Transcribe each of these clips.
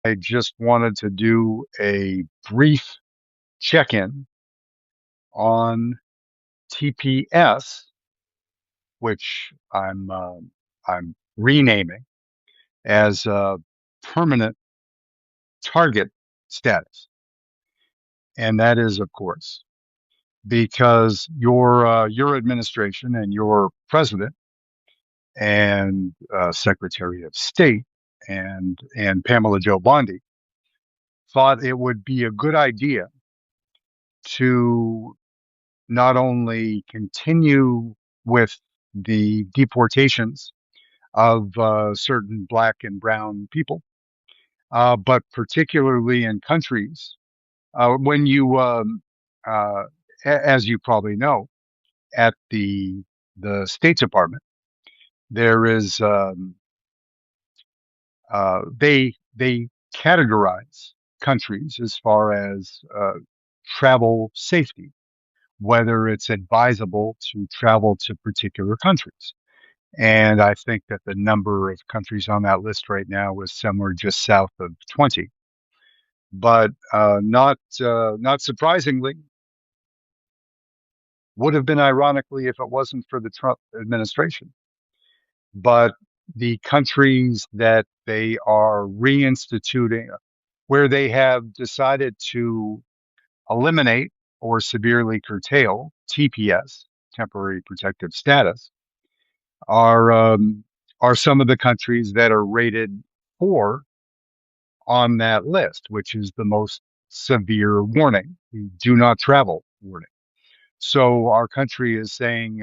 I just wanted to do a brief check-in on TPS, which I'm renaming as permanent target status, and that is, of course, because your administration and your president and Secretary of State and Pamela Joe Bondi thought it would be a good idea to not only continue with the deportations of certain black and brown people, but particularly in countries when uh, as you probably know, at the State Department, there is they categorize countries as far as travel safety, whether it's advisable to travel to particular countries. And I think that the number of countries on that list right now is somewhere just south of 20. But not surprisingly, would have been ironically if it wasn't for the Trump administration. But the countries that they are reinstituting, where they have decided to eliminate or severely curtail TPS, temporary protective status, are um, are some of the countries that are rated 4 on that list, which is the most severe warning, the do not travel warning. So our country is saying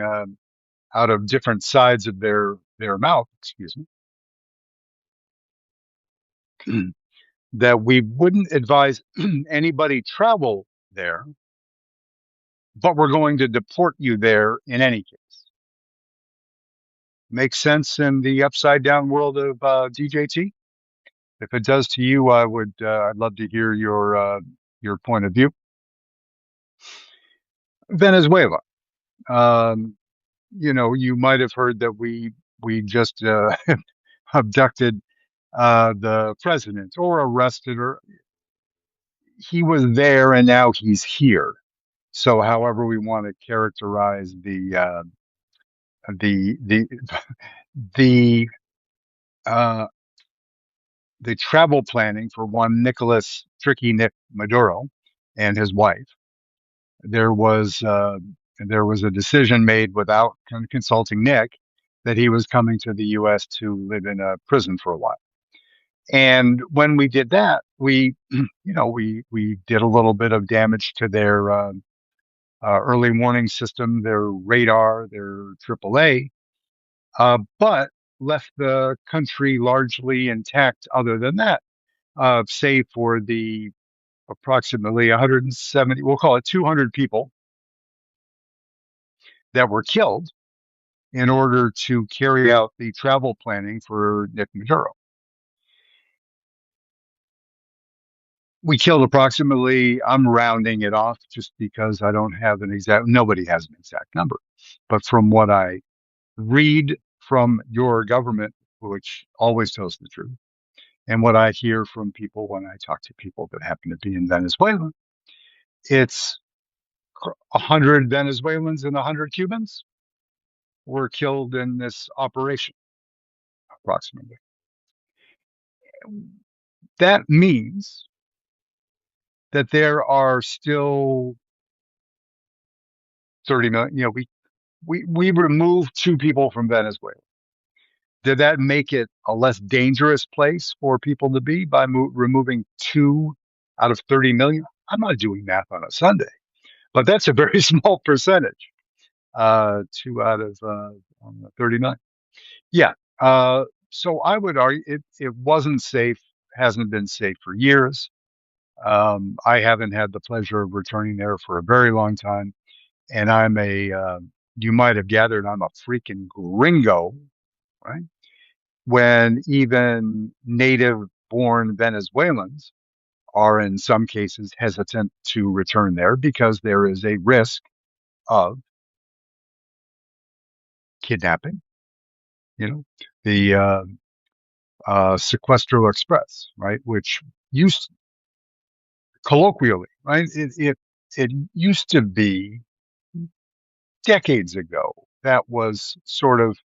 out of different sides of their mouth, excuse me, that we wouldn't advise anybody travel there, but we're going to deport you there in any case. Makes sense in the upside down world of DJT? If it does to you, I'd love to hear your point of view. Venezuela. Um, you might have heard that we just abducted the president or arrested or he was there and now he's here. So however we want to characterize the the uh, the travel planning for one Nicholas Tricky Nick Maduro and his wife, there was uh, there was a decision made without consulting Nick that he was coming to the U.S. to live in a prison for a while. And when we did that, we did a little bit of damage to their early warning system, their radar, their AAA, but left the country largely intact. Other than that, save for the approximately 170, we'll call it 200 people that were killed in order to carry out the travel planning for Nick Maduro. We killed approximately, I'm rounding it off just because I don't have an exact, nobody has an exact number. But from what I read from your government, which always tells the truth, and what I hear from people when I talk to people that happen to be in Venezuela, it's 100 Venezuelans and 100 Cubans were killed in this operation, approximately. That means that there are still 30 million. We removed 2 people from Venezuela. Did that make it a less dangerous place for people to be by removing 2 out of 30 million? I'm not doing math on a Sunday, but that's a very small percentage. 2 out of 39. Yeah. So I would argue it wasn't safe, hasn't been safe for years. I haven't had the pleasure of returning there for a very long time. And you might have gathered, I'm a freaking gringo, right? When even native born Venezuelans are in some cases hesitant to return there because there is a risk of kidnapping, you know, the Sequestro Express, right? Which used colloquially, right? It used to be decades ago. That was sort of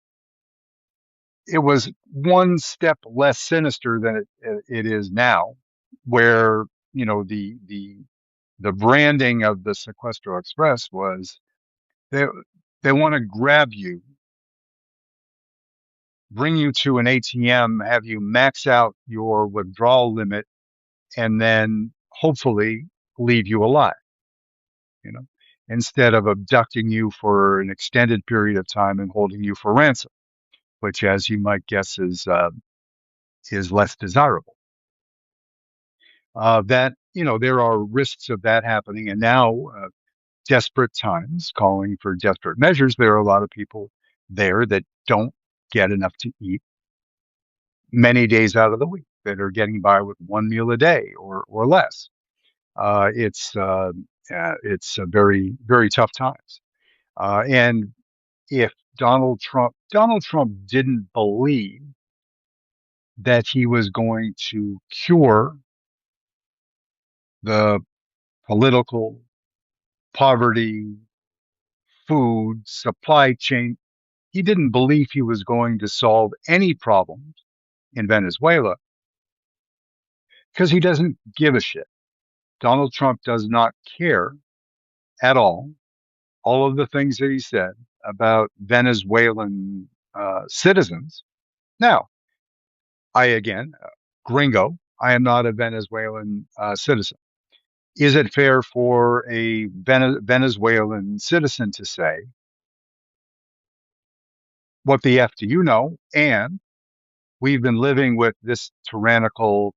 it was one step less sinister than it is now, where the branding of the Sequestro Express was they they want to grab you, bring you to an ATM, have you max out your withdrawal limit, and then hopefully leave you alive, you know, instead of abducting you for an extended period of time and holding you for ransom, which, as you might guess, is less desirable. That there are risks of that happening, and now desperate times calling for desperate measures. There are a lot of people there that don't get enough to eat many days out of the week, that are getting by with one meal a day or less. It's a very tough times. And if Donald Trump didn't believe that he was going to cure the political poverty, food, supply chain, he didn't believe he was going to solve any problems in Venezuela because he doesn't give a shit. Donald Trump does not care at all of the things that he said about Venezuelan citizens. Now, gringo, I am not a Venezuelan citizen. Is it fair for a Venezuelan citizen to say, what the F do you know? And we've been living with this tyrannical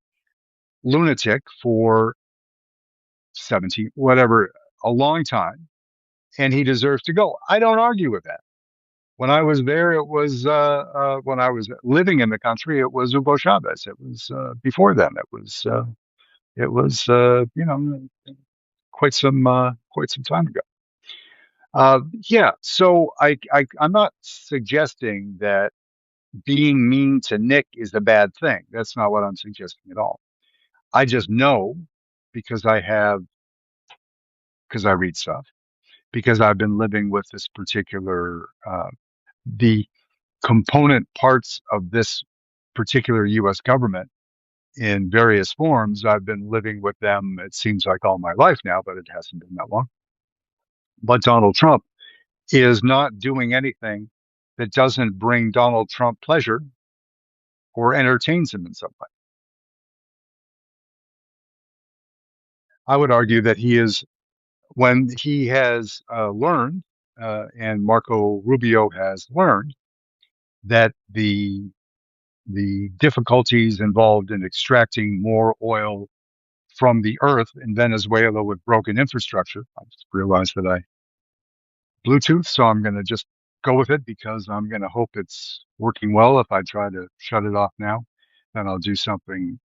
lunatic for 17, whatever, a long time, and he deserves to go. I don't argue with that. When I was there, it was when I was living in the country, it was Hugo Chavez. It was before then. It was quite some time ago. Yeah, so I'm not suggesting that being mean to Nick is a bad thing. That's not what I'm suggesting at all. I just know because because I read stuff, because I've been living with this particular the component parts of this particular U.S. government in various forms. I've been living with them, it seems like all my life now, but it hasn't been that long. But Donald Trump is not doing anything that doesn't bring Donald Trump pleasure or entertains him in some way. I would argue that when he has learned, and Marco Rubio has learned, that the difficulties involved in extracting more oil from the earth in Venezuela with broken infrastructure. I just realized that I Bluetooth, so I'm going to just go with it because I'm going to hope it's working well. If I try to shut it off now, then I'll do something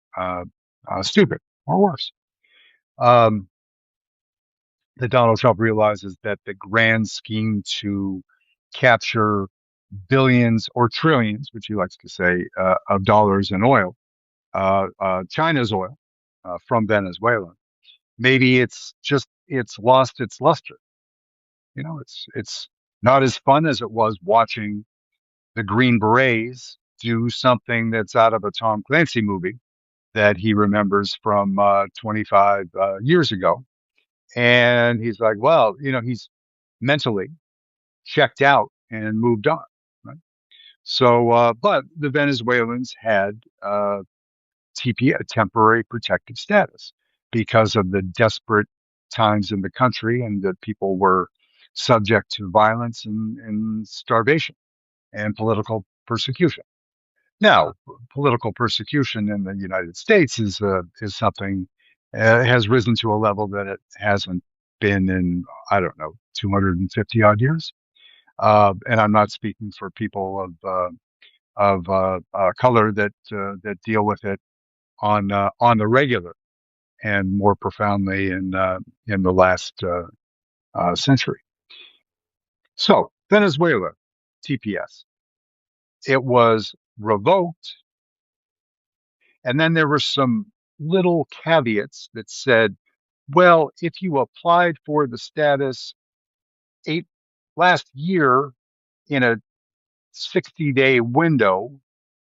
stupid or worse. Um, that Donald Trump realizes that the grand scheme to capture billions or trillions, which he likes to say, of dollars in oil, China's oil from Venezuela, maybe it's lost its luster. It's not as fun as it was watching the Green Berets do something that's out of a Tom Clancy movie that he remembers from 25 years ago. And he's like, well, he's mentally checked out and moved on. Right? So, but the Venezuelans had TP, a temporary protective status, because of the desperate times in the country and that people were subject to violence and starvation and political persecution. Now, political persecution in the United States is something has risen to a level that it hasn't been in, I don't know, 250 odd years. And I'm not speaking for people of color that deal with it on the regular and more profoundly in the last century. So Venezuela, TPS, it was revoked And then there were some little caveats that said, well, if you applied for the status eight last year in a 60-day window,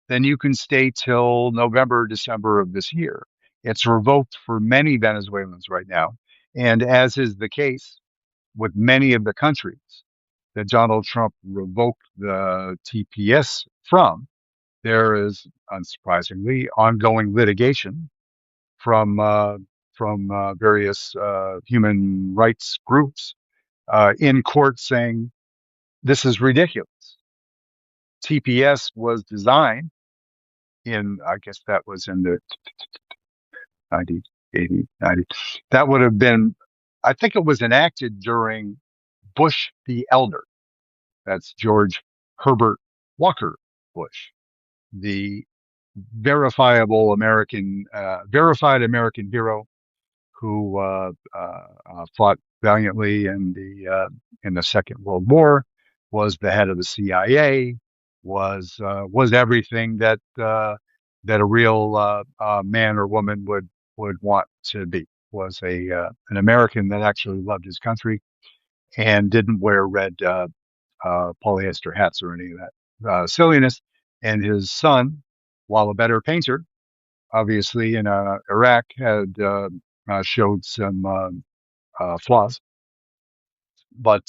then you can stay till November, December of this year. It's revoked for many Venezuelans right now. And as is the case with many of the countries that Donald Trump revoked the TPS from, there is, unsurprisingly, ongoing litigation from various human rights groups in court saying this is ridiculous. TPS was designed in, I guess that was in the 90, 80, 90. That would have been, I think it was enacted during Bush the Elder. That's George Herbert Walker Bush, the verified American hero who fought valiantly in the Second World War, was the head of the CIA, was everything that a real man or woman would want to be. Was a an American that actually loved his country and didn't wear red polyester hats or any of that silliness. And his son, while a better painter, obviously in Iraq, had showed some flaws. But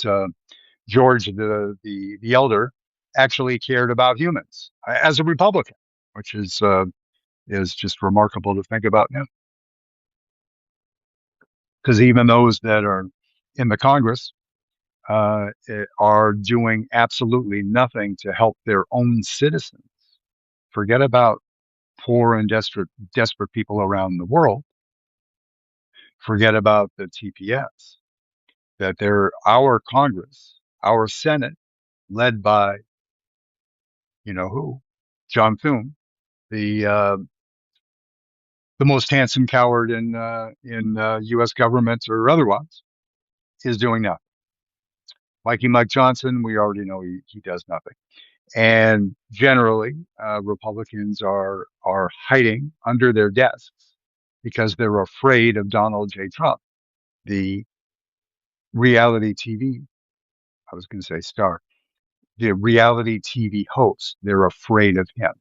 George the elder actually cared about humans as a Republican, which is just remarkable to think about now. Because even those that are in the Congress are doing absolutely nothing to help their own citizens. Forget about poor and desperate people around the world. Forget about the TPS. That they're our Congress, our Senate, led by you know who, John Thune, the the most handsome coward in U.S. government or otherwise, is doing nothing. Mikey Mike Johnson, we already know he does nothing. And generally, Republicans are hiding under their desks because they're afraid of Donald J. Trump, the reality TV. I was going to say star, the reality TV host. They're afraid of him.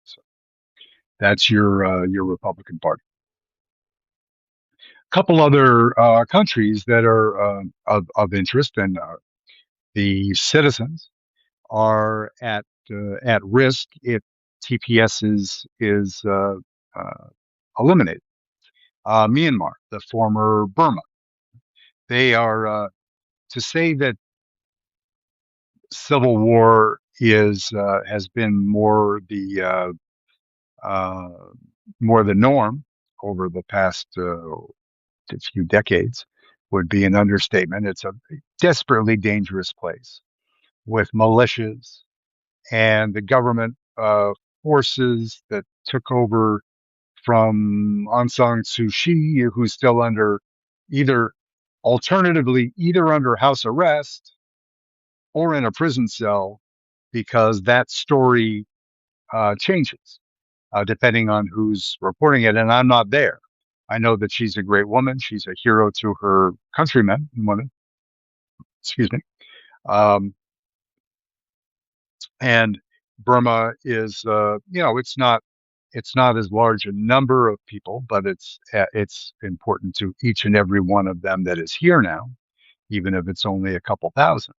So that's your Republican Party. A couple other countries that are of interest, and the citizens are at risk if TPS is eliminated. Myanmar, the former Burma, they are to say that civil war is has been uh, more the norm over the past few decades would be an understatement. It's a desperately dangerous place with militias and the government forces that took over from Aung San Suu Kyi, who's still under either, alternatively, either under house arrest or in a prison cell, because that story changes depending on who's reporting it. And I'm not there. I know that she's a great woman. She's a hero to her countrymen and women. Excuse me. Um, and Burma is, it's not as large a number of people, but it's important to each and every one of them that is here now, even if it's only a couple thousand.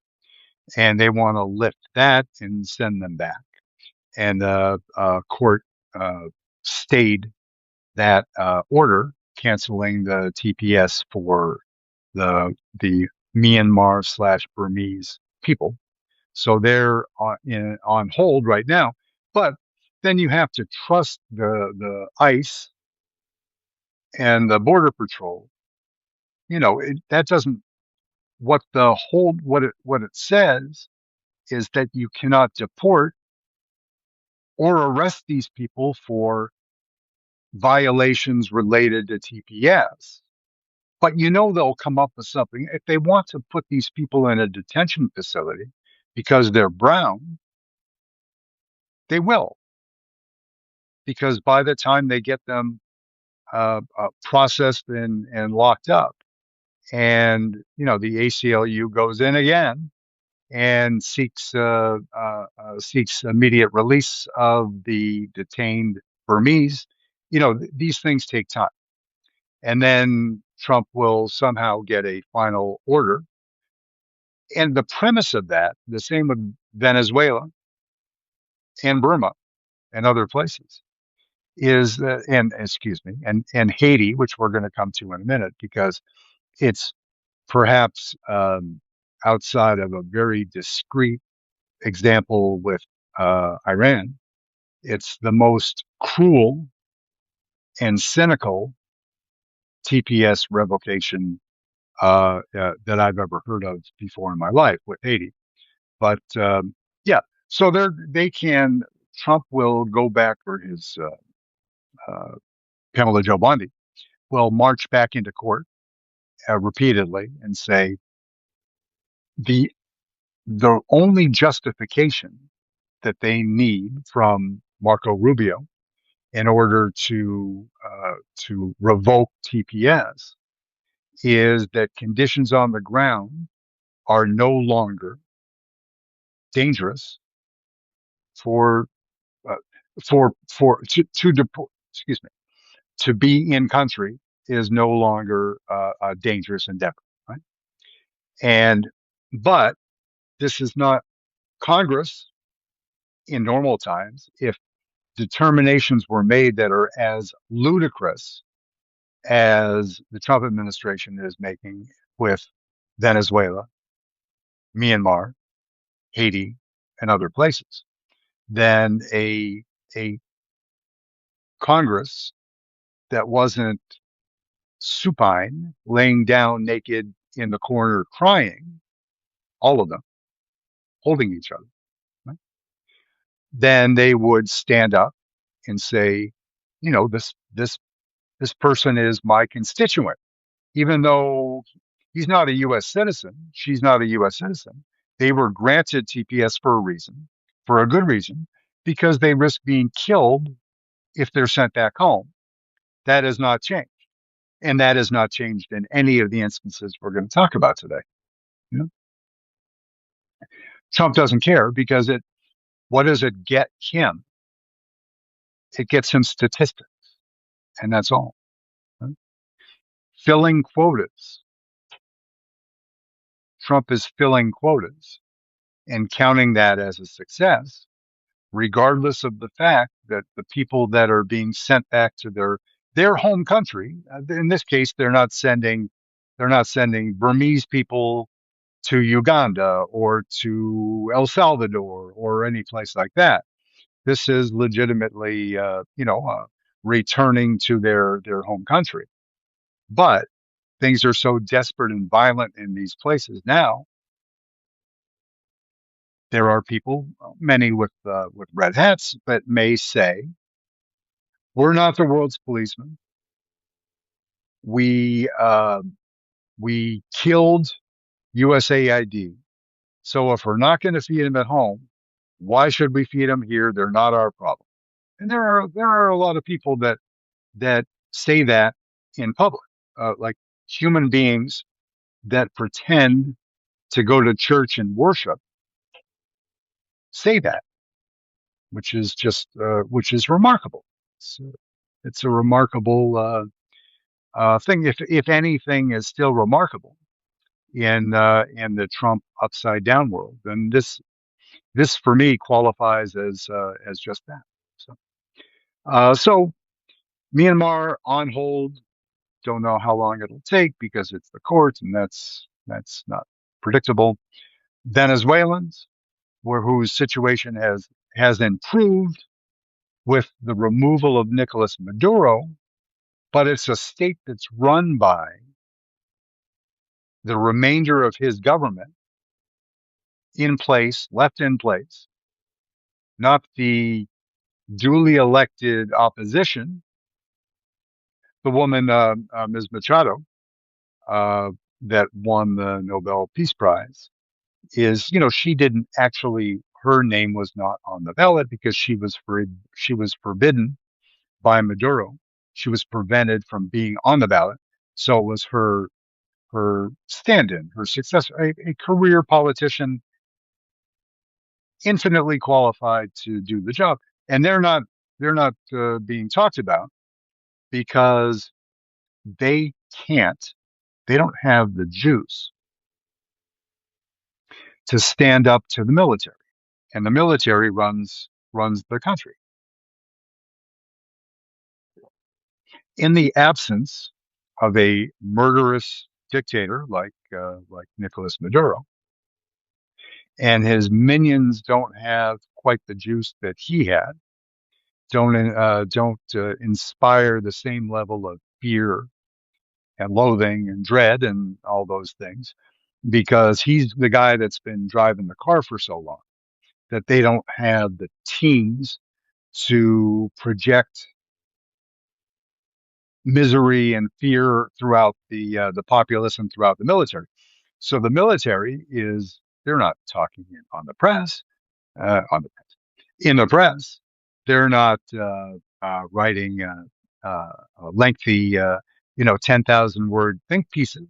And they want to lift that and send them back. And court stayed that order, canceling the TPS for the Myanmar slash Burmese people. So they're on hold right now. But then you have to trust the ICE and the Border Patrol. That doesn't, what it says is that you cannot deport or arrest these people for violations related to TPS. But they'll come up with something. If they want to put these people in a detention facility because they're brown, they will. because by the time they get them processed and locked up, and the ACLU goes in again and seeks immediate release of the detained Burmese. These things take time, and then Trump will somehow get a final order. And the premise of that, the same with Venezuela and Burma and other places, is that, and excuse me, and Haiti, which we're going to come to in a minute, because it's perhaps outside of a very discrete example with Iran, it's the most cruel and cynical TPS revocation that I've ever heard of before in my life with Haiti. But yeah, so they can. Trump will go back for his Pamela Joe Bondi will march back into court repeatedly and say the the only justification that they need from Marco Rubio in order to revoke TPS is that conditions on the ground are no longer dangerous for uh, to deport. Excuse me, to be in country is no longer a dangerous endeavor, right? And but this is not Congress in normal times. If determinations were made that are as ludicrous as the Trump administration is making with Venezuela, Myanmar, Haiti, and other places, then a Congress that wasn't supine, laying down naked in the corner crying, all of them holding each other, right? Then they would stand up and say, this person is my constituent, even though he's not a U.S. citizen, she's not a U.S. citizen. They were granted TPS for a reason, for a good reason, because they risk being killed if they're sent back home. That has not changed. And that has not changed in any of the instances we're going to talk about today. You know, Trump doesn't care because what does it get him? It gets him statistics, and that's all. Right? Filling quotas. Trump is filling quotas and counting that as a success, regardless of the fact that the people that are being sent back to their home country, in this case, they're not sending Burmese people to Uganda or to El Salvador or any place like that. This is legitimately, returning to their home country. But things are so desperate and violent in these places now. There are people, many with red hats, that may say, "We're not the world's policemen. We uh, we killed USAID. So if we're not going to feed them at home, why should we feed them here? They're not our problem." And there are a lot of people that say that in public, like human beings that pretend to go to church and worship say that, which is remarkable. It's, it's a remarkable thing. If anything is still remarkable in the Trump upside down world, then this for me qualifies as just that. So so Myanmar on hold. Don't know how long it'll take because it's the courts, and that's not predictable. Venezuelans, whose situation has improved with the removal of Nicolas Maduro, but it's a state that's run by the remainder of his government in place, left in place, not the duly elected opposition. The woman, Ms. Machado, uh, that won the Nobel Peace Prize, she didn't actually, her name was not on the ballot because she was forbidden by Maduro. She was prevented from being on the ballot. So it was her stand-in, her successor, a career politician, infinitely qualified to do the job. And they're not being talked about because they can't, they don't have the juice to stand up to the military, and the military runs the country. In the absence of a murderous dictator like Nicolas Maduro, and his minions don't have quite the juice that he had, don't inspire the same level of fear and loathing and dread and all those things, because he's the guy that's been driving the car for so long that they don't have the teams to project misery and fear throughout the populace and throughout the military. So the military is, they're not talking on the press, on the in the press. They're not writing lengthy 10,000 word think pieces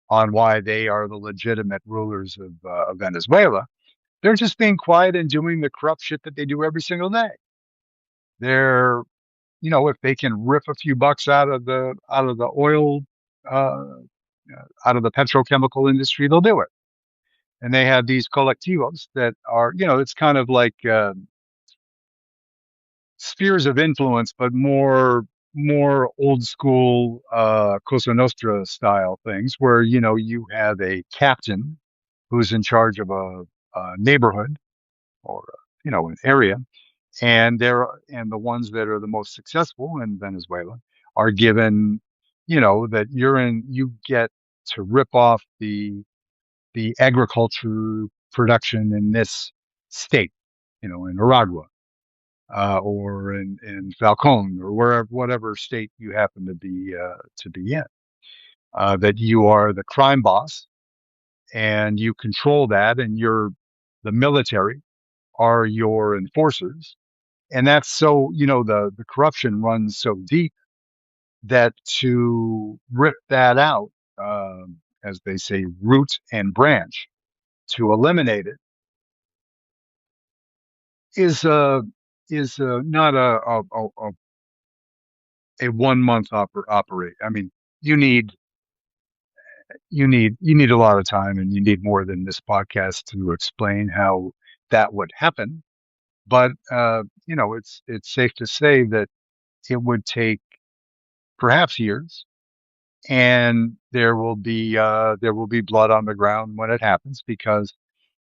on why they are the legitimate rulers of Venezuela. They're just being quiet and doing the corrupt shit that they do every single day. They're, if they can rip a few bucks out of the oil, uh, out of the petrochemical industry, they'll do it. And they have these colectivos that are, it's kind of like spheres of influence, but more old school Cosa Nostra style things, where you have a captain who's in charge of a neighborhood or an area, and the ones that are the most successful in Venezuela are given, that you get to rip off the agriculture production in this state, in Aragua, or in Falcon, or wherever, whatever state you happen to be in, that you are the crime boss and you control that, and the military are your enforcers. And that's so, the corruption runs so deep that to rip that out, as they say, root and branch, to eliminate it is not a 1 month operate. I mean, you need you need a lot of time, and you need more than this podcast to explain how that would happen. But it's safe to say that it would take perhaps years, and there will be blood on the ground when it happens, because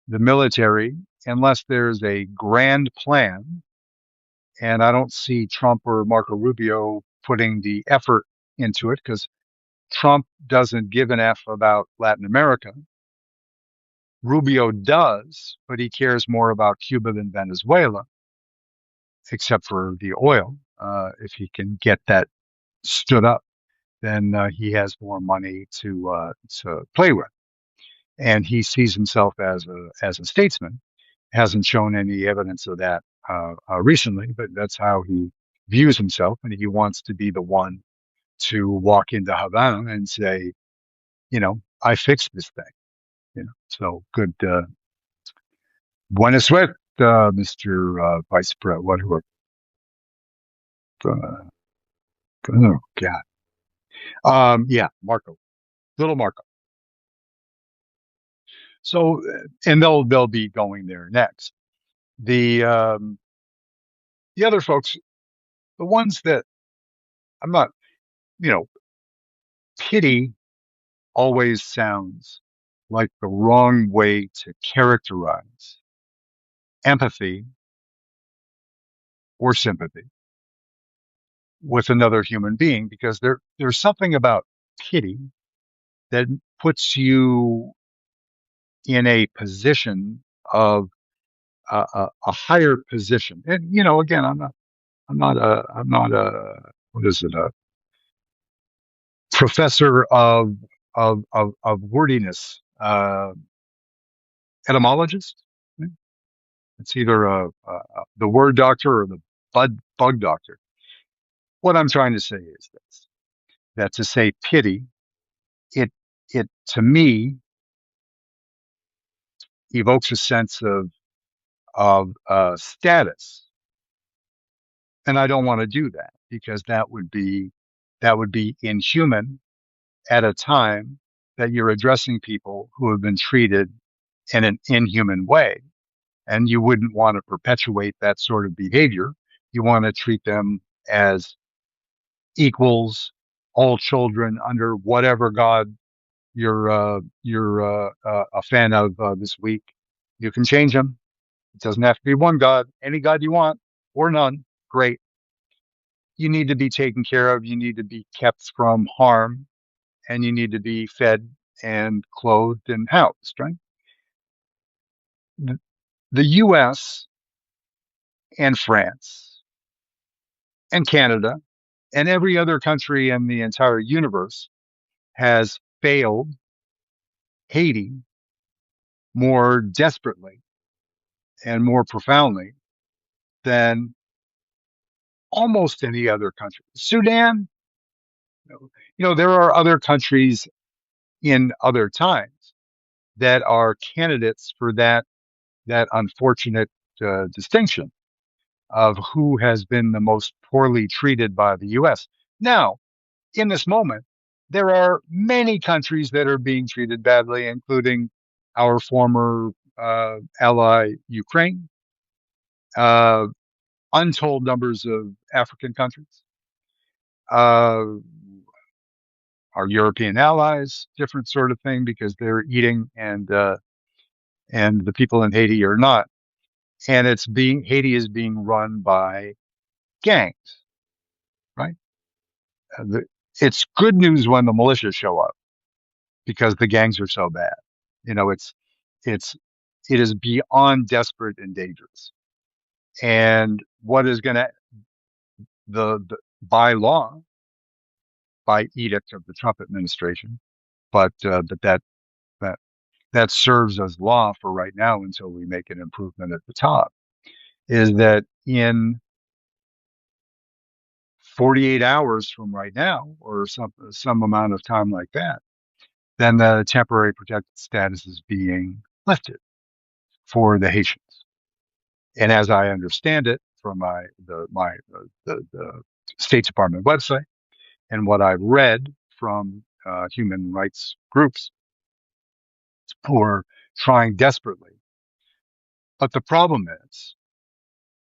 the military, unless there's a grand plan, and I don't see Trump or Marco Rubio putting the effort into it, because Trump doesn't give an F about Latin America. Rubio does, but he cares more about Cuba than Venezuela, except for the oil. If he can get that stood up, then he has more money to play with, and he sees himself as a statesman. Hasn't shown any evidence of that recently, but that's how he views himself, and he wants to be the one to walk into Havana and say, I fixed this thing. So good. Buena suerte, Mr. Vice President. What? Uh, oh God. Yeah, Marco, little Marco. So, and they'll be going there next. The the other folks, the ones that I'm not, you know, pity always sounds like the wrong way to characterize empathy or sympathy with another human being, because there's something about pity that puts you in a position of a higher position. And again, I'm not a what is it, a professor of wordiness, etymologist. It's either the word doctor or the bug doctor. What I'm trying to say is this, that to say pity, it, it to me evokes a sense of status. And I don't want to do that because that would be inhuman at a time that you're addressing people who have been treated in an inhuman way. And you wouldn't want to perpetuate that sort of behavior. You want to treat them as equals, all children under whatever God you're a fan of this week. You can change them. It doesn't have to be one God, any God you want or none. Great. You need to be taken care of. You need to be kept from harm, and you need to be fed and clothed and housed, right? The the US and France and Canada and every other country in the entire universe has failed Haiti more desperately and more profoundly than almost any other country. Sudan, there are other countries in other times that are candidates for that unfortunate distinction of who has been the most poorly treated by the U.S. Now, in this moment, there are many countries that are being treated badly, including our former ally Ukraine, uh, untold numbers of African countries, uh, our European allies, different sort of thing because they're eating and the people in Haiti are not. And Haiti is being run by gangs, right? Uh, the, it's good news when the militia show up because the gangs are so bad. You know, it's it is beyond desperate and dangerous. And what is going to the by law, by edict of the Trump administration, but that that serves as law for right now until we make an improvement at the top, is that in 48 hours from right now, or some amount of time like that, then the temporary protected status is being lifted for the Haitians. And as I understand it from the State Department website and what I've read from human rights groups who are trying desperately. But the problem is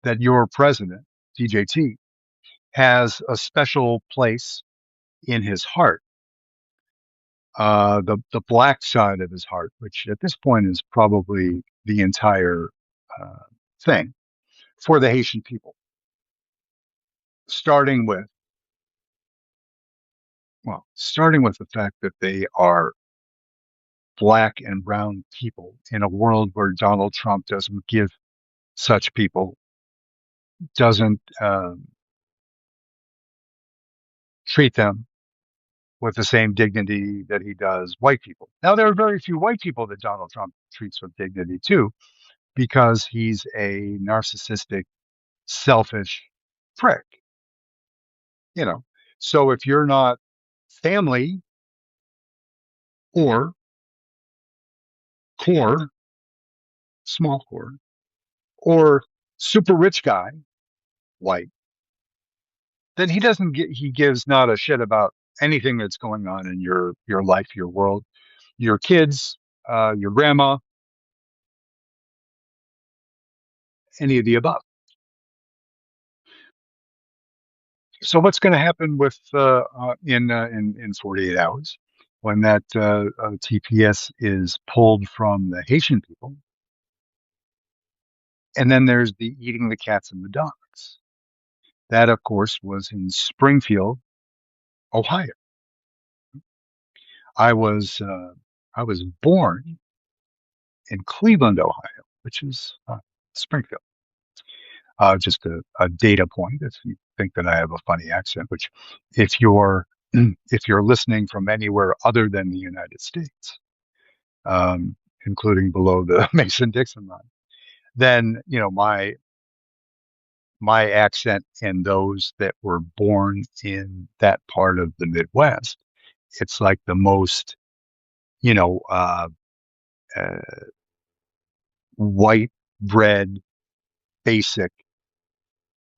that your president, DJT, has a special place in his heart, the black side of his heart, which at this point is probably the entire uh, thing for the Haitian people, starting with starting with the fact that they are black and brown people in a world where Donald Trump doesn't give such people, doesn't treat them with the same dignity that he does white people. Now, there are very few white people that Donald Trump treats with dignity too, because he's a narcissistic, selfish prick, you know. So if you're not family or core, small core, or super rich guy, white, then he gives not a shit about anything that's going on in your life, your world, your kids, your grandma, any of the above. So what's going to happen with in 48 hours when that TPS is pulled from the Haitian people? And then there's the eating the cats and the dogs. That, of course, was in Springfield, Ohio. I was uh, I was born in Cleveland, Ohio, which is Springfield. Just a data point if you think that I have a funny accent, which if you're if you're listening from anywhere other than the United States, um, including below the Mason-Dixon line, then my accent and those that were born in that part of the Midwest, it's like the most, you know, uh, white bread, basic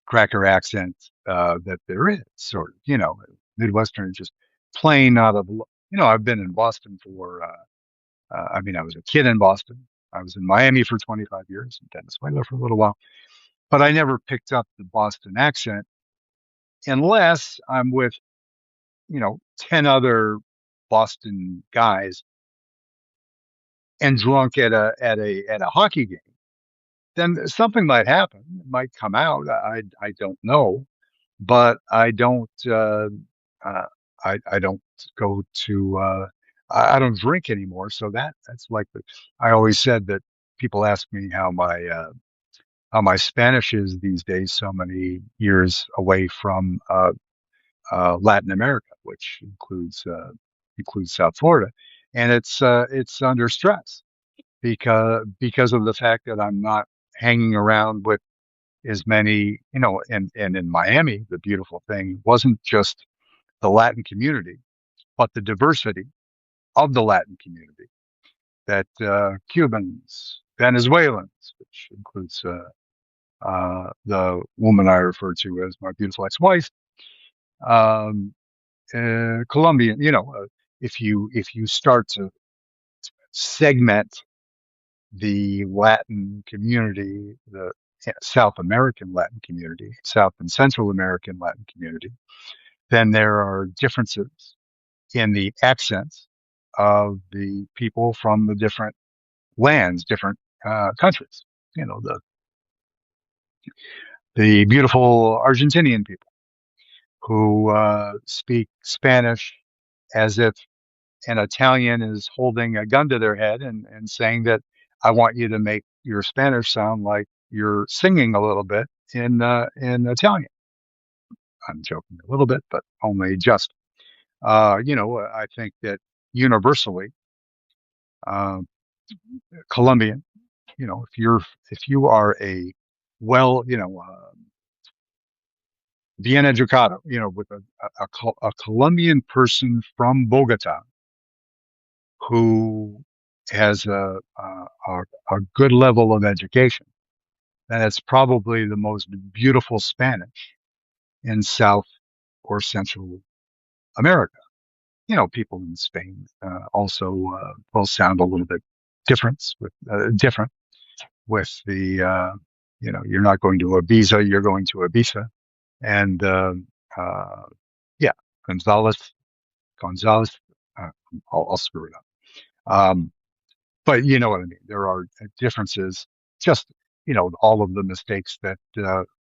cracker accent that there is, sort of, Midwestern, just plain out of, I've been in Boston for, I mean, I was a kid in Boston. I was in Miami for 25 years and Venezuela for a little while, but I never picked up the Boston accent unless I'm with, 10 other Boston guys and drunk at a hockey game. Then something might happen. It might come out. I don't know, but uh, I don't go to, I don't drink anymore. So that's like I always said that people ask me how my Spanish is these days, so many years away from, Latin America, which includes South Florida. And it's under stress because of the fact that I'm not hanging around with as many, and in Miami, the beautiful thing wasn't just the Latin community, but the diversity of the Latin community that Cubans, Venezuelans, which includes the woman I refer to as my beautiful ex-wife, um, Colombian. If you start to segment the Latin community, the South American Latin community, South and Central American Latin community, then there are differences in the accents of the people from the different lands, different countries. The beautiful Argentinian people who speak Spanish as if an Italian is holding a gun to their head and saying that I want you to make your Spanish sound like you're singing a little bit in Italian. I'm joking a little bit, but only just. I think that universally, uh, Colombian, if you are a well, bien educado, with a Colombian person from Bogota who has a good level of education, then it's probably the most beautiful Spanish in South or Central America. People in Spain also will sound a little bit different with the, you're not going to Ibiza, you're going to Ibiza. And uh, yeah, Gonzalez, Gonzalez, uh, I'll screw it up. But you know what I mean. There are differences, just, all of the mistakes that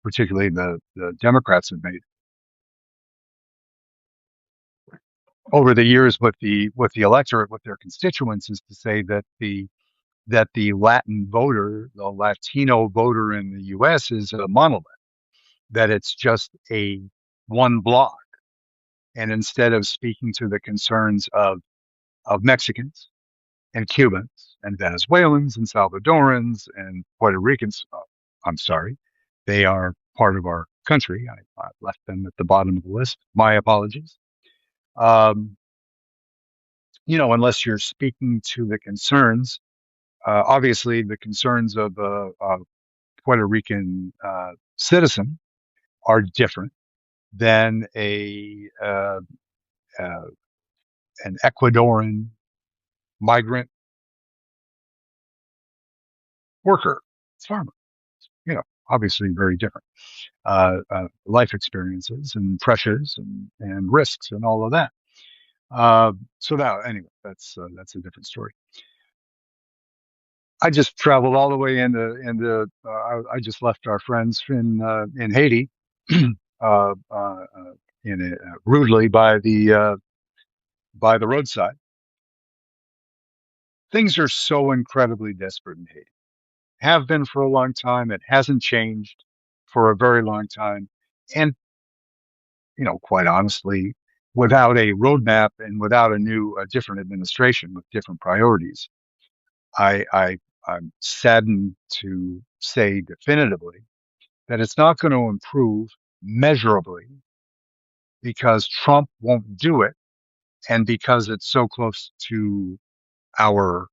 particularly the Democrats have made over the years with the electorate, with their constituents, is to say that the Latin voter, the Latino voter in the U.S. is a monolith, that it's just a one block. And instead of speaking to the concerns of Mexicans and Cubans and Venezuelans and Salvadorans and Puerto Ricans, I'm sorry, they are part of our country. I left them at the bottom of the list. My apologies. Um, unless you're speaking to the concerns, obviously the concerns of a Puerto Rican citizen are different than uh, an Ecuadorian migrant worker, farmer. Obviously very different life experiences and pressures and risks and all of that. So that anyway, that's a different story. I just traveled all the way I just left our friends in Haiti, rudely by the roadside. Things are so incredibly desperate in Haiti. Have been for a long time. It hasn't changed for a very long time. And, quite honestly, without a roadmap and without a different administration with different priorities, I'm saddened to say definitively that it's not going to improve measurably because Trump won't do it and because it's so close to our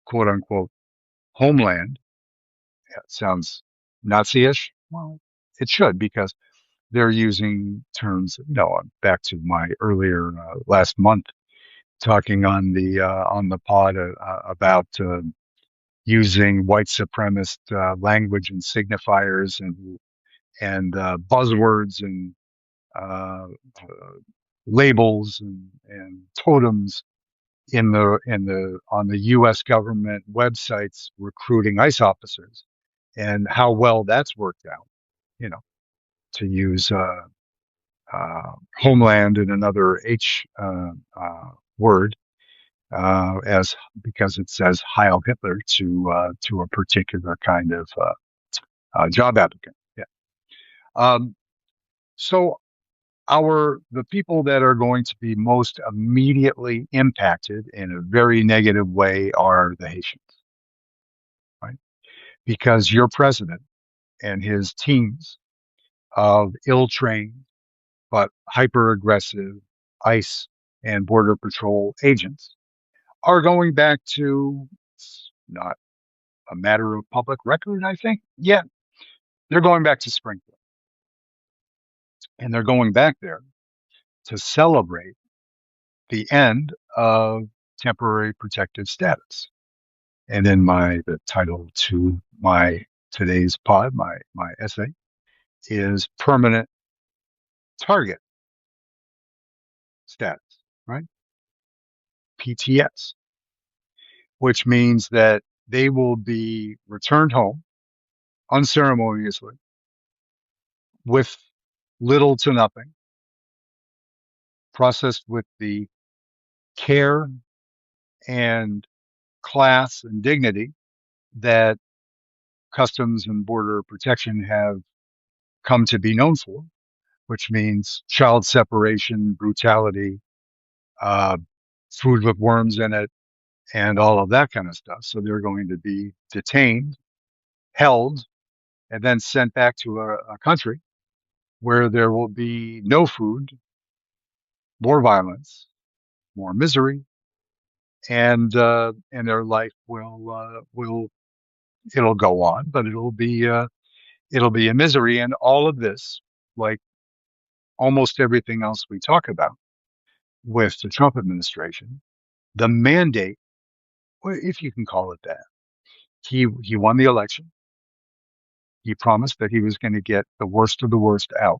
quote unquote homeland. It sounds Nazi-ish. Well, it should because they're using terms, back to my earlier last month talking on the pod about using white supremacist language and signifiers and buzzwords and uh, uh, labels and totems in the on the U.S. government websites recruiting ICE officers, and how well that's worked out. You know, to use homeland and another H word as because it says Heil Hitler to a particular kind of job applicant. Yeah. Um, so the people that are going to be most immediately impacted in a very negative way are the Haitians, right? Because your president and his teams of ill-trained but hyper-aggressive ICE and Border Patrol agents are going back to, it's not a matter of public record, I think. Yeah, they're going back to Springfield, and they're going back there to celebrate the end of temporary protected status. And then the title to my today's pod, my essay is permanent target status, right? PTS, which means that they will be returned home unceremoniously with little to nothing, processed with the care and class and dignity that Customs and Border Protection have come to be known for, which means child separation, brutality, uh, food with worms in it, and all of that kind of stuff. So they're going to be detained, held, and then sent back to a country where there will be no food, more violence, more misery, and their life will it'll go on, but it'll be a misery. And all of this, like almost everything else we talk about with the Trump administration, the mandate, well, if you can call it that, he won the election. He promised that he was going to get the worst of the worst out.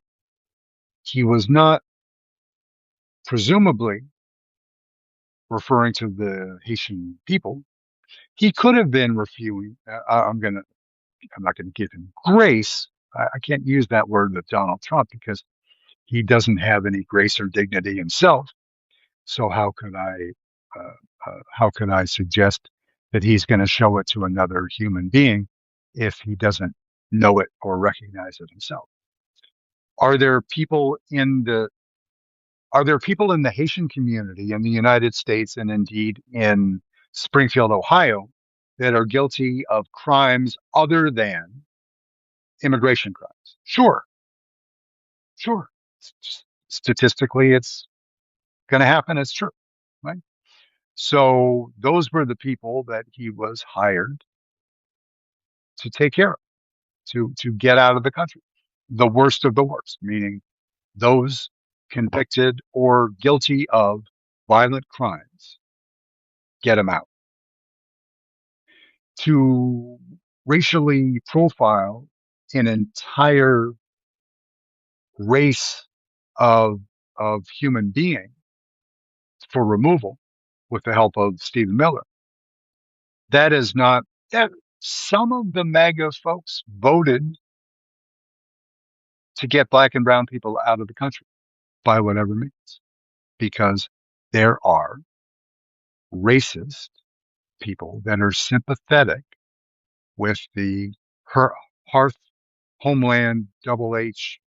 He was not presumably referring to the Haitian people. He could have been reviewing. I'm not gonna give him grace. I can't use that word with Donald Trump because he doesn't have any grace or dignity himself. So how could I suggest that he's going to show it to another human being if he doesn't know it or recognize it himself? Are there people in the Are there people in the Haitian community in the United States and indeed in Springfield, Ohio, that are guilty of crimes other than immigration crimes? Sure, sure. Statistically, it's going to happen. It's true, right? So those were the people that he was hired to take care of, to get out of the country. The worst of the worst, meaning those convicted or guilty of violent crimes, get them out. To racially profile an entire race of human being for removal with the help of Stephen Miller. That is not that some of the MAGA folks voted to get black and brown people out of the country by whatever means, because there are racist people that are sympathetic with the hearth homeland double H.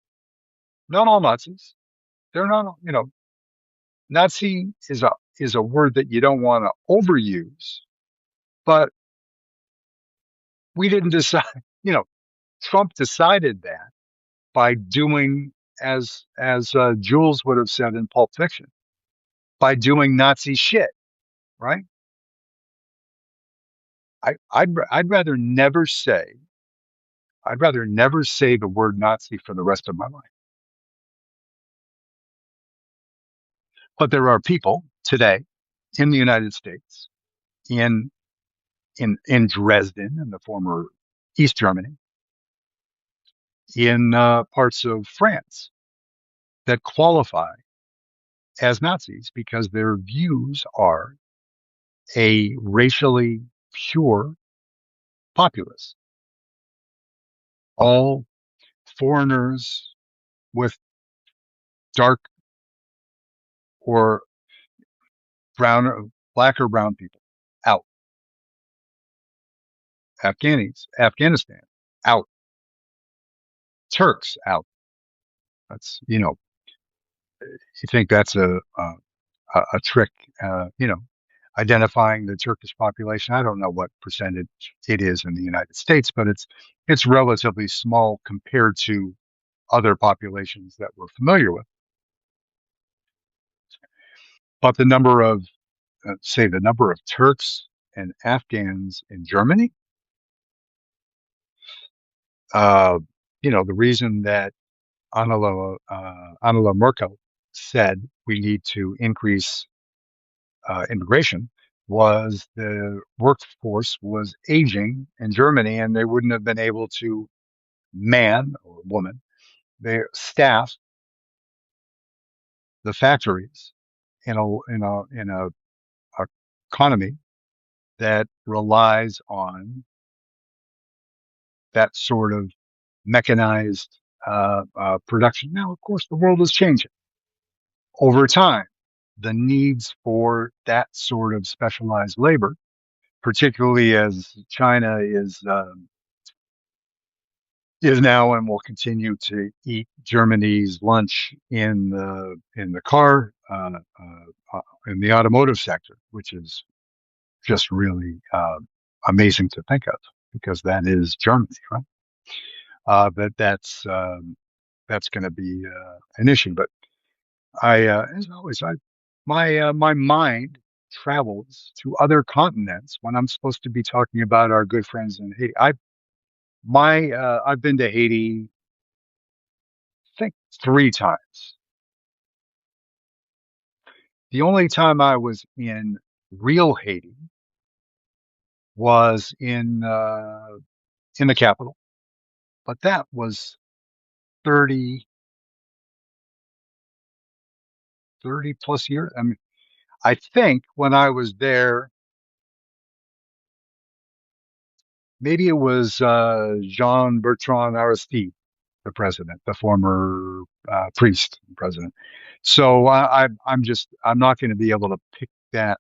Not all Nazis. They're not, Nazi is a word that you don't want to overuse, but we didn't decide, you know, Trump decided that by doing, as Jules would have said in Pulp Fiction, by doing Nazi shit, right? I'd rather never say the word Nazi for the rest of my life. But there are people today in the United States, in in Dresden, in the former East Germany, in parts of France that qualify as Nazis because their views are a racially pure populace. All foreigners with dark or brown, black or brown people out. Afghanistan out. Turks out. That's, you think that's a trick, identifying the Turkish population. I don't know what percentage it is in the United States, but it's relatively small compared to other populations that we're familiar with. But the number of Turks and Afghans in Germany, uh, the reason that Angela Merkel said we need to increase immigration was the workforce was aging in Germany, and they wouldn't have been able to man or woman their staff the factories in a economy that relies on that sort of mechanized production. Now, of course, the world is changing over time. The needs for that sort of specialized labor, particularly as China is now and will continue to eat Germany's lunch in the car in the automotive sector, which is just really amazing to think of because that is Germany, right? But that's going to be an issue. But as always, my mind travels to other continents when I'm supposed to be talking about our good friends in Haiti. I've been to Haiti, I think 3 times. The only time I was in real Haiti was in the capital, but that was 30 plus years. I mean, I think when I was there, maybe it was Jean Bertrand Aristide, the president, the former priest president. So I'm not going to be able to pick that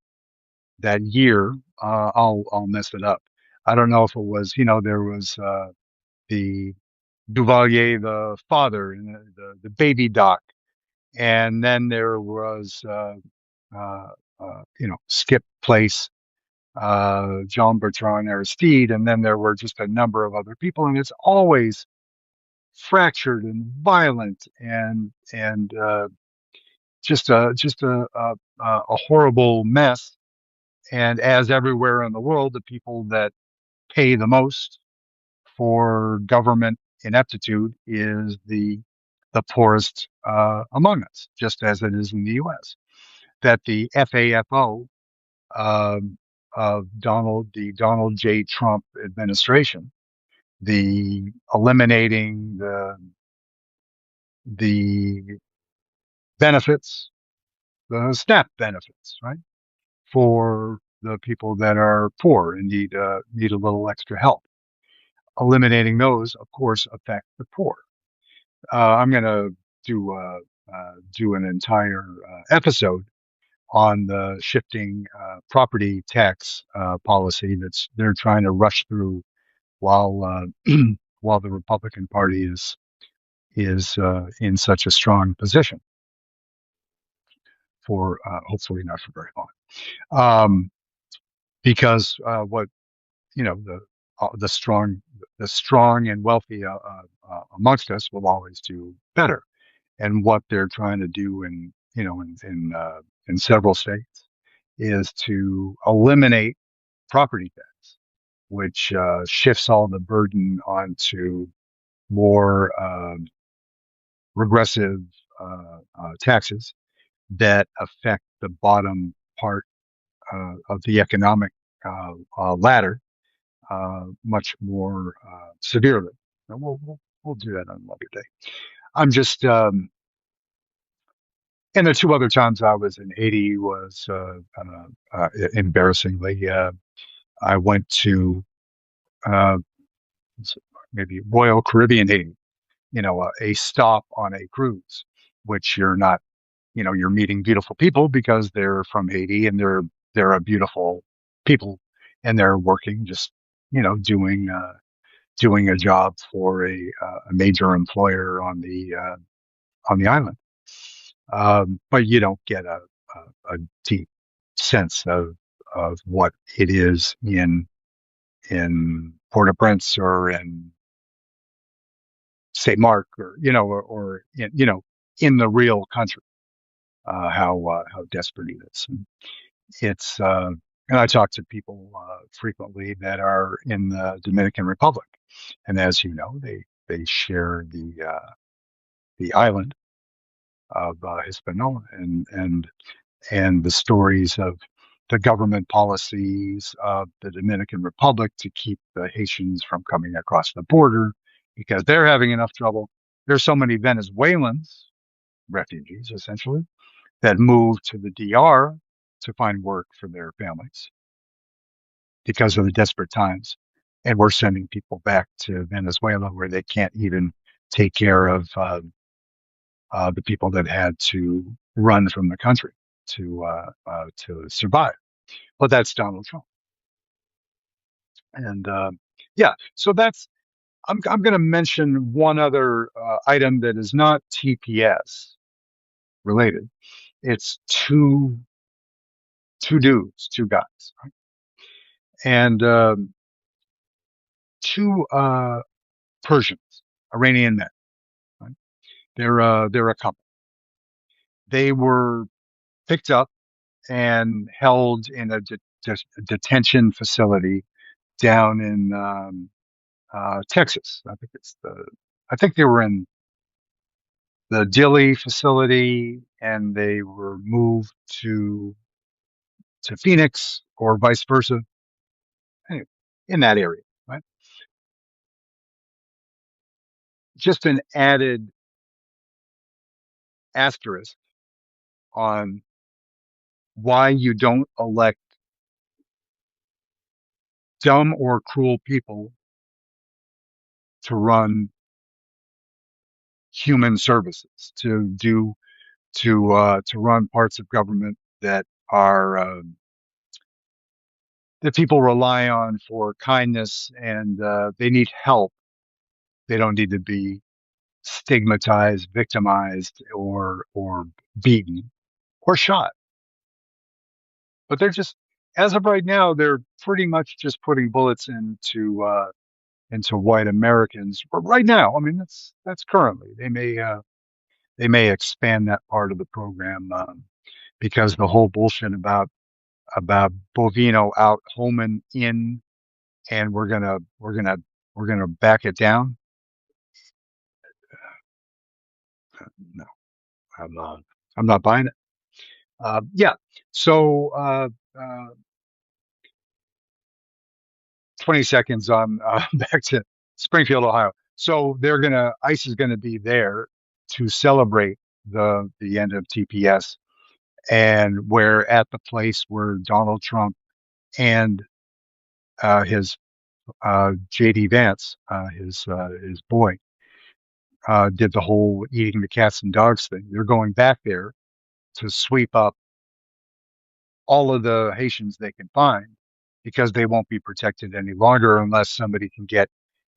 year. I'll mess it up. I don't know if it was, there was the Duvalier, the father, and the baby doc, and then there was uh, Skip Place, Jean Bertrand Aristide, and then there were just a number of other people, and it's always fractured and violent and just a horrible mess. And as everywhere in the world, the people that pay the most for government ineptitude is the poorest among us, just as it is in the U.S. That the FAFO of the Donald J. Trump administration, the eliminating the benefits, the SNAP benefits, right, for the people that are poor and need a little extra help. Eliminating those, of course, affect the poor. I'm going to do an entire episode on the shifting property tax policy that's they're trying to rush through while while the Republican Party is in such a strong position for hopefully not for very long. Because what the the strong and wealthy amongst us will always do better. And what they're trying to do in several states is to eliminate property tax, which shifts all the burden onto more regressive taxes that affect the bottom part of the economic ladder much more severely. And we'll do that on another day. I'm just and the two other times I was in Haiti was embarrassingly. I went to uh, maybe Royal Caribbean Haiti, a stop on a cruise, which you're not, you're meeting beautiful people because they're from Haiti and they're a beautiful people and they're working just, doing a job for a major employer on the island. But you don't get a deep sense of what it is in Port-au-Prince or in St. Mark or, or in the real country, how desperate it is. And it's, and I talk to people, frequently that are in the Dominican Republic. And as you know, they share the island of, Hispaniola and the stories of the government policies of the Dominican Republic to keep the Haitians from coming across the border because they're having enough trouble. There's so many Venezuelans, refugees essentially, that move to the DR to find work for their families because of the desperate times. And we're sending people back to Venezuela where they can't even take care of the people that had to run from the country to survive. But that's Donald Trump. And yeah, so that's I'm going to mention one other item that is not TPS related. It's two dudes, two guys, right? And two Persians, Iranian men. Right? They're a couple. They were picked up and held in a detention facility down in Texas. I think they were in the Dilley facility and they were moved to Phoenix or vice versa. Anyway, in that area, right? Just an added asterisk on why you don't elect dumb or cruel people to run human services, to run parts of government that are that people rely on for kindness and they need help. They don't need to be stigmatized, victimized, or beaten or shot. But they're just, as of right now, they're pretty much just putting bullets into white Americans. But right now, I mean, that's currently. They may expand that part of the program because the whole bullshit about Bovino out, Holman in, and we're gonna back it down. No, I'm not buying it. Yeah. So, 20 seconds on back to Springfield, Ohio. So ICE is gonna be there to celebrate the end of TPS, and we're at the place where Donald Trump and his JD Vance, his boy, did the whole eating the cats and dogs thing. They're going back there to sweep up all of the Haitians they can find because they won't be protected any longer unless somebody can get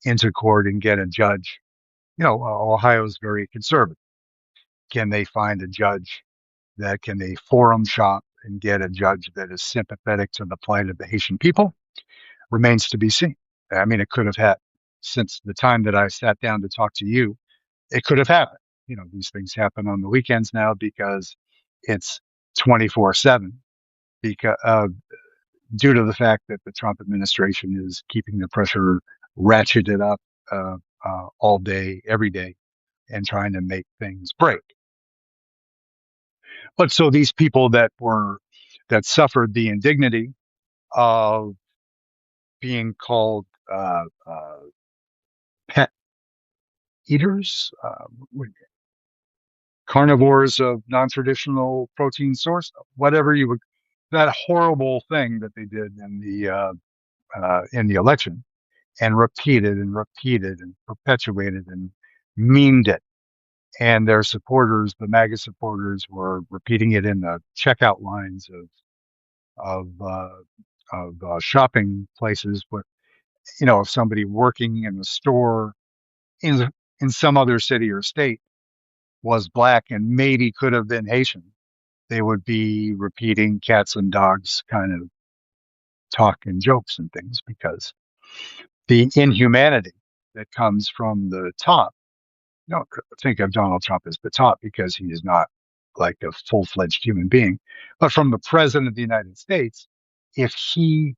into court and get a judge. Ohio's very conservative. Can they find a judge that can they forum shop and get a judge that is sympathetic to the plight of the Haitian people? Remains to be seen. I mean, it could have happened. since the time that I sat down to talk to you, it could have happened. These things happen on the weekends now because it's 24/7 because due to the fact that the Trump administration is keeping the pressure ratcheted up all day, every day, and trying to make things break. But so these people that suffered the indignity of being called pet eaters, carnivores of non-traditional protein source, whatever you would, that horrible thing that they did in the election, and repeated and perpetuated and memed it. And their supporters, the MAGA supporters, were repeating it in the checkout lines of shopping places. But if somebody working in the store in in some other city or state was black and maybe could have been Haitian, they would be repeating cats and dogs kind of talk and jokes and things because the inhumanity that comes from the top. Don't think of Donald Trump as the top because he is not like a full-fledged human being, but from the president of the United States, if he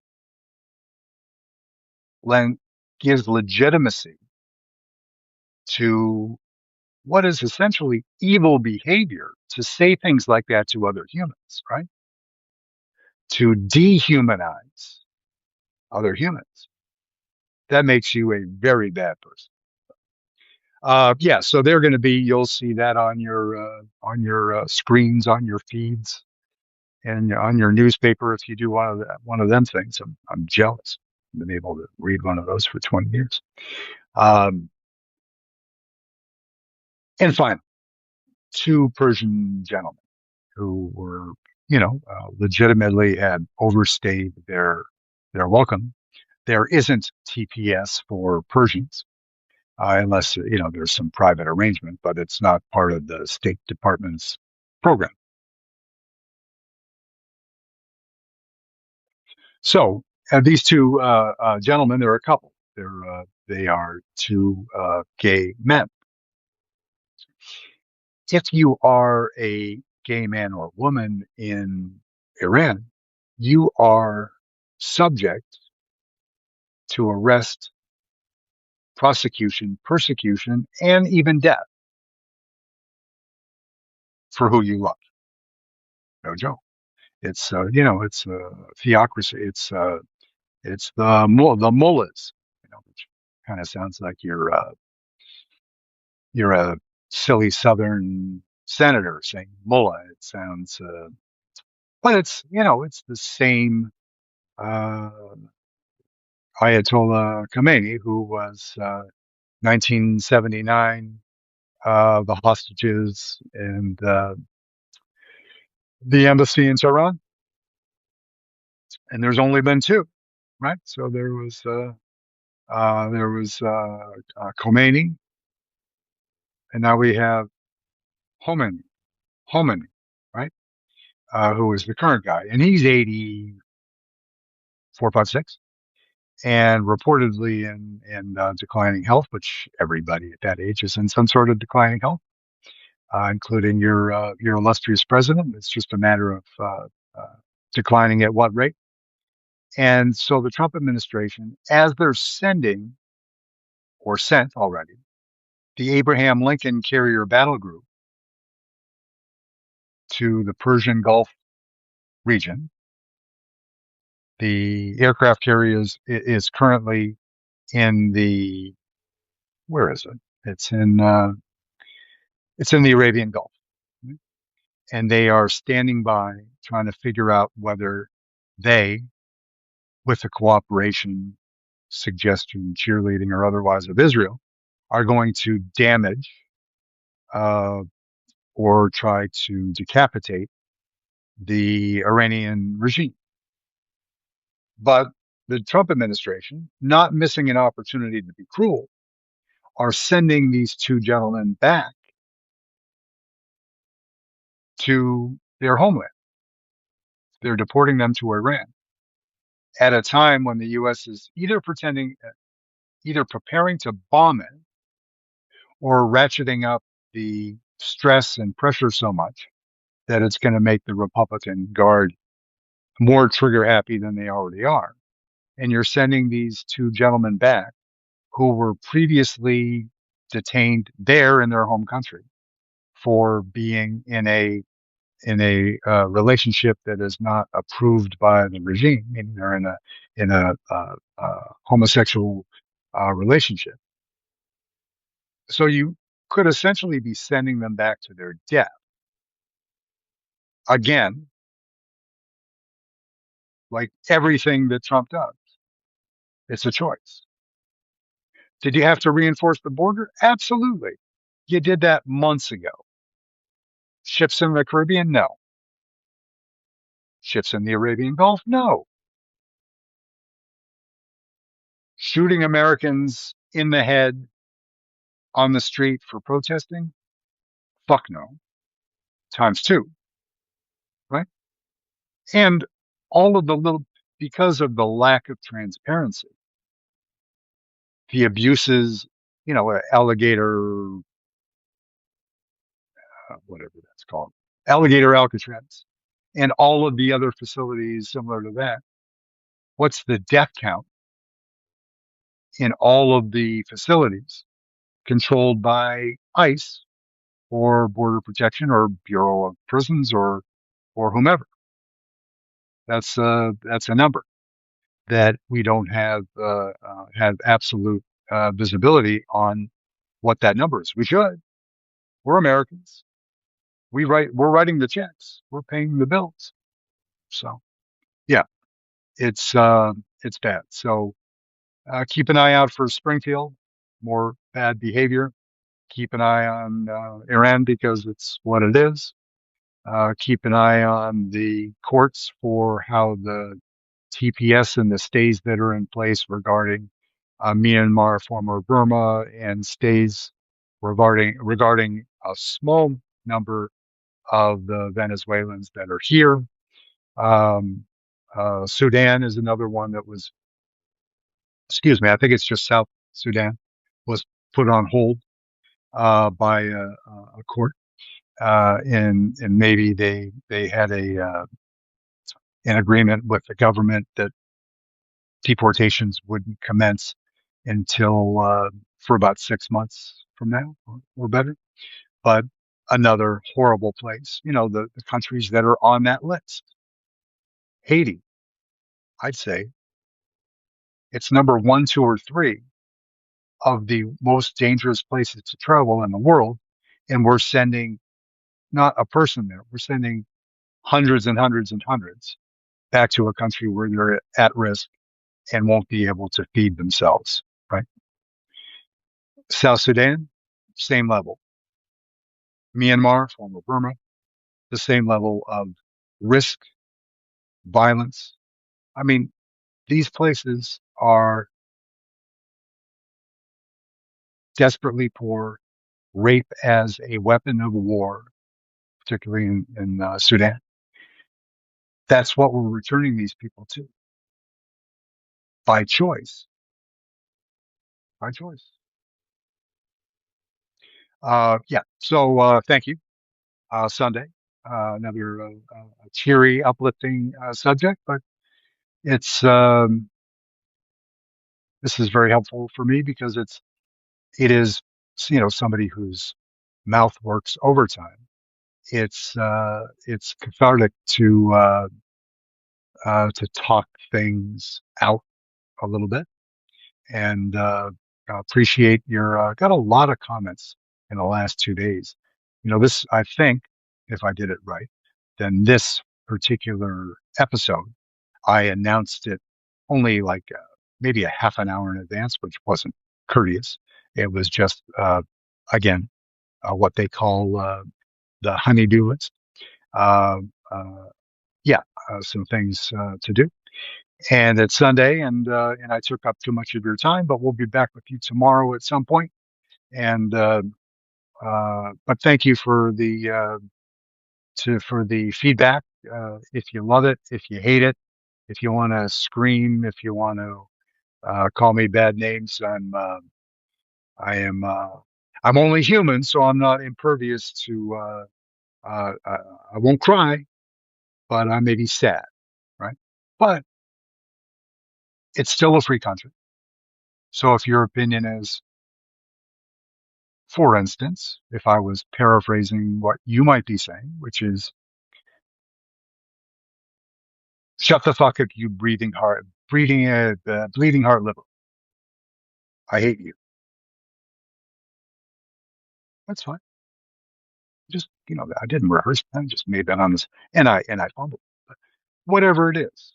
len- gives legitimacy to what is essentially evil behavior to say things like that to other humans, right? To dehumanize other humans. That makes you a very bad person. Yeah, so they're going to be. You'll see that on your screens, on your feeds, and on your newspaper if you do one of them things. I'm jealous. I've been able to read one of those for 20 years. Um, and finally, two Persian gentlemen who were, legitimately had overstayed their welcome. There isn't TPS for Persians unless there's some private arrangement, but it's not part of the State Department's program. So these two gentlemen, they're a couple. They are two gay men. If you are a gay man or woman in Iran, you are subject to arrest, prosecution, persecution, and even death for who you love. No joke. It's a theocracy. It's the mullahs, which kind of sounds like you're a silly Southern senator saying mullah. It sounds, but it's the same uh, Ayatollah Khomeini who was 1979, the hostages and the embassy in Tehran, and there's only been two, right? So Khomeini, and now we have Khomeini, Khomeini, right? Who is the current guy, and he's 84, 5, 6, and reportedly in declining health, which everybody at that age is in some sort of declining health, including your illustrious president. It's just a matter of declining at what rate. And so the Trump administration, as they're sending or sent already the Abraham Lincoln Carrier Battle Group to the Persian Gulf region, the aircraft carrier is currently in the where is it? It's in the Arabian Gulf, and they are standing by trying to figure out whether they, with the cooperation, suggestion, cheerleading, or otherwise of Israel, are going to damage uh, or try to decapitate the Iranian regime. But the Trump administration, not missing an opportunity to be cruel, are sending these two gentlemen back to their homeland. They're deporting them to Iran at a time when the U.S. is either pretending, either preparing to bomb it or ratcheting up the stress and pressure so much that it's going to make the Republican Guard more trigger happy than they already are. And you're sending these two gentlemen back who were previously detained there in their home country for being in a relationship that is not approved by the regime, meaning they're in a homosexual relationship. So you could essentially be sending them back to their death again, like everything that Trump does. It's a choice. Did you have to reinforce the border? Absolutely. You did that months ago. Ships in the Caribbean? No. Ships in the Arabian Gulf? No. Shooting Americans in the head on the street for protesting? Fuck no. Times two, right? And all of the little, because of the lack of transparency, the abuses, alligator, whatever that's called, alligator Alcatraz, and all of the other facilities similar to that. What's the death count in all of the facilities controlled by ICE or Border Protection or Bureau of Prisons or whomever? That's a number that we don't have absolute visibility on what that number is. We should. We're Americans. We're writing the checks. We're paying the bills. So yeah, it's bad. So keep an eye out for Springfield, more bad behavior. Keep an eye on Iran because it's what it is. Keep an eye on the courts for how the TPS and the stays that are in place regarding Myanmar, former Burma, and stays regarding a small number of the Venezuelans that are here. Um, Sudan is another one that was, excuse me, I think it's just South Sudan was put on hold by a court, and maybe they had a an agreement with the government that deportations wouldn't commence until for about 6 months from now or better. But another horrible place, the countries that are on that list. Haiti, I'd say it's number one, two, or three of the most dangerous places to travel in the world. And we're sending not a person there, we're sending hundreds and hundreds and hundreds back to a country where they're at risk and won't be able to feed themselves, right? South Sudan, same level. Myanmar, former Burma, the same level of risk, violence. I mean, these places are desperately poor, rape as a weapon of war, particularly in Sudan. That's what we're returning these people to by choice, by choice. Yeah. So thank you. Sunday, another cheery, uplifting subject, but it's this is very helpful for me because it is somebody whose mouth works overtime. It's cathartic to talk things out a little bit and appreciate your got a lot of comments in the last 2 days. This, I think, if I did it right, then this particular episode, I announced it only like maybe a half an hour in advance, which wasn't courteous. It was just, again, what they call the honey-do list. Uh, uh, yeah, some things to do. And it's Sunday, and I took up too much of your time, but we'll be back with you tomorrow at some point. And but thank you for the feedback. If you love it, if you hate it, if you want to scream, if you want to Call me bad names. I am, I'm only human, so I'm not impervious to, I won't cry, but I may be sad, right? But it's still a free country. So if your opinion is, for instance, if I was paraphrasing what you might be saying, which is, shut the fuck up, you bleeding heart liberal. I hate you. That's fine. Just, I didn't rehearse. I just made that on this, and I fumbled. But whatever it is,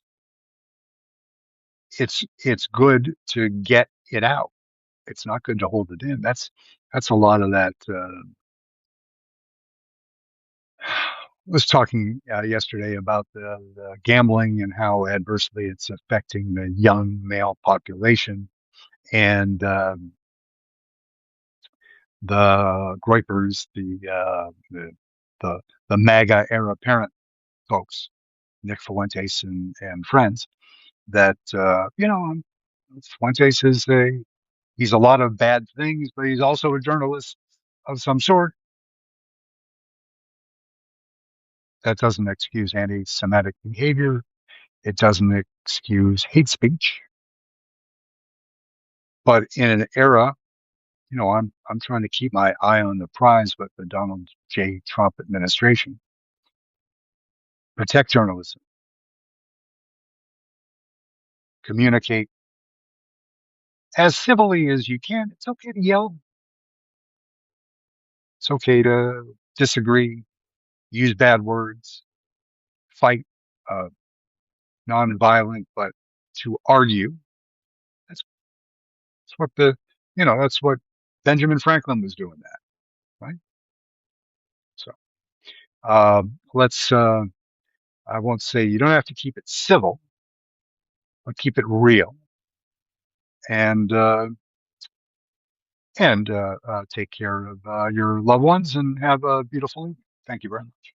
it's good to get it out. It's not good to hold it in. That's a lot of that. Was talking yesterday about the gambling and how adversely it's affecting the young male population and the groypers, the MAGA era parent folks, Nick Fuentes and friends. That Fuentes is he's a lot of bad things, but he's also a journalist of some sort. That doesn't excuse anti-Semitic behavior. It doesn't excuse hate speech. But in an era, I'm trying to keep my eye on the prize with the Donald J. Trump administration. Protect journalism. Communicate as civilly as you can. It's okay to yell. It's okay to disagree, use bad words, fight, uh, non-violent, but to argue. That's, that's what that's what Benjamin Franklin was doing that, right? So, I won't say you don't have to keep it civil, but keep it real and, take care of, your loved ones and have a beautiful evening. Thank you very much.